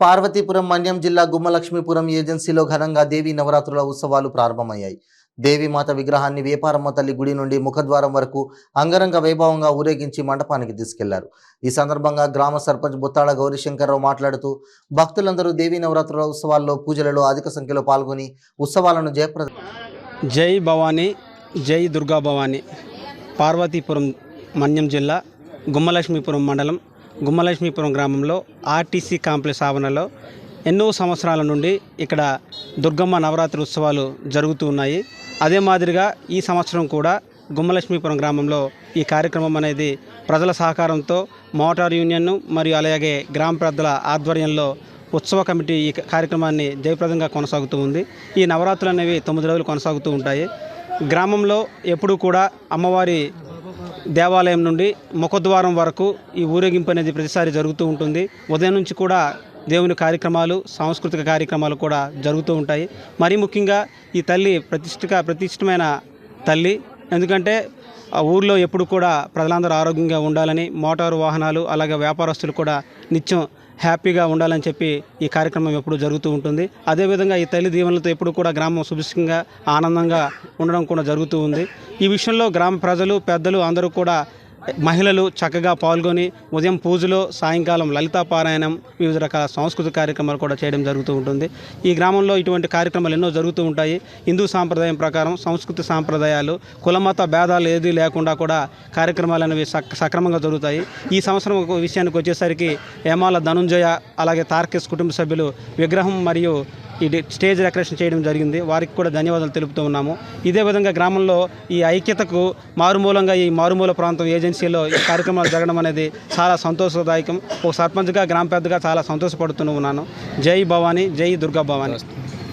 పార్వతీపురం మన్యం జిల్లా గుమ్మలక్ష్మీపురం ఏజెన్సీలో ఘనంగా దేవీ నవరాత్రుల ఉత్సవాలు ప్రారంభమయ్యాయి. దేవీమాత విగ్రహాన్ని వేపారమ్మ తల్లి గుడి నుండి ముఖద్వారం వరకు అంగరంగ వైభవంగా ఊరేగించి మండపానికి తీసుకెళ్లారు. ఈ సందర్భంగా గ్రామ సర్పంచ్ బుత్తాళ గౌరీశంకర్రావు మాట్లాడుతూ భక్తులందరూ దేవీ నవరాత్రుల ఉత్సవాల్లో పూజలలో అధిక సంఖ్యలో పాల్గొని ఉత్సవాలను జయప్రద. జై భవానీ, జై దుర్గా భవానీ. పార్వతీపురం మన్యం జిల్లా గుమ్మలక్ష్మీపురం మండలం గుమ్మలక్ష్మీపురం గ్రామంలో ఆర్టీసీ కాంప్లెక్స్ ఆవరణలో ఎన్నో సంవత్సరాల నుండి ఇక్కడ దుర్గమ్మ నవరాత్రి ఉత్సవాలు జరుగుతూ ఉన్నాయి. అదే మాదిరిగా ఈ సంవత్సరం కూడా గుమ్మలక్ష్మీపురం గ్రామంలో ఈ కార్యక్రమం అనేది ప్రజల సహకారంతో మోటార్ యూనియన్ మరియు అలాగే గ్రామ పెద్దల ఆధ్వర్యంలో ఉత్సవ కమిటీ ఈ కార్యక్రమాన్ని జయప్రదంగా కొనసాగుతూ ఉంది. ఈ నవరాత్రులు అనేవి 9 రోజులు కొనసాగుతూ ఉంటాయి. గ్రామంలో ఎప్పుడూ కూడా అమ్మవారి దేవాలయం నుండి ముఖద్వారం వరకు ఈ ఊరేగింపు అనేది ప్రతిసారి జరుగుతూ ఉంటుంది. ఉదయం నుంచి కూడా దేవుని కార్యక్రమాలు, సాంస్కృతిక కార్యక్రమాలు కూడా జరుగుతూ ఉంటాయి. మరీ ముఖ్యంగా ఈ తల్లి ప్రతిష్టమైన తల్లి. ఎందుకంటే ఆ ఊర్లో ఎప్పుడు కూడా ప్రజలందరూ ఆరోగ్యంగా ఉండాలని, మోటారు వాహనాలు అలాగే వ్యాపారస్తులు కూడా నిత్యం హ్యాపీగా ఉండాలని చెప్పి ఈ కార్యక్రమం ఎప్పుడు జరుగుతూ ఉంటుంది. అదేవిధంగా ఈ తల్లి దీవెనలతో ఎప్పుడు కూడా గ్రామం సుభిక్షంగా ఆనందంగా ఉండడం కూడా జరుగుతూ ఉంది. ఈ విషయంలో గ్రామ ప్రజలు, పెద్దలు అందరూ కూడా మహిళలు చక్కగా పాల్గొని ఉదయం పూజలో, సాయంకాలం లలితా పారాయణం, వివిధ రకాల సాంస్కృతిక కార్యక్రమాలు కూడా చేయడం జరుగుతూ ఉంటుంది. ఈ గ్రామంలో ఇటువంటి కార్యక్రమాలు ఎన్నో జరుగుతూ ఉంటాయి. హిందూ సాంప్రదాయం ప్రకారం సంస్కృతి సాంప్రదాయాలు, కులమత భేదాలు ఏదీ లేకుండా కూడా కార్యక్రమాలు అనేవి సక్రమంగా జరుగుతాయి. ఈ సంవత్సరం విషయానికి వచ్చేసరికి ఏమాల ధనుంజయ అలాగే తార్కెస్ కుటుంబ సభ్యులు విగ్రహం మరియు ఈ స్టేజ్ డెకరేషన్ చేయడం జరిగింది. వారికి కూడా ధన్యవాదాలు తెలుపుతూ ఉన్నాము. ఇదే విధంగా గ్రామంలో ఈ ఐక్యతకు మారుమూలంగా ఈ మారుమూల ప్రాంతం ఏజెన్సీలో ఈ కార్యక్రమాలు జరగడం అనేది చాలా సంతోషదాయకం. ఒక సర్పంచ్గా, గ్రామ పెద్దగా చాలా సంతోషపడుతూ ఉన్నాను. జై భవానీ, జై దుర్గా భవానీ.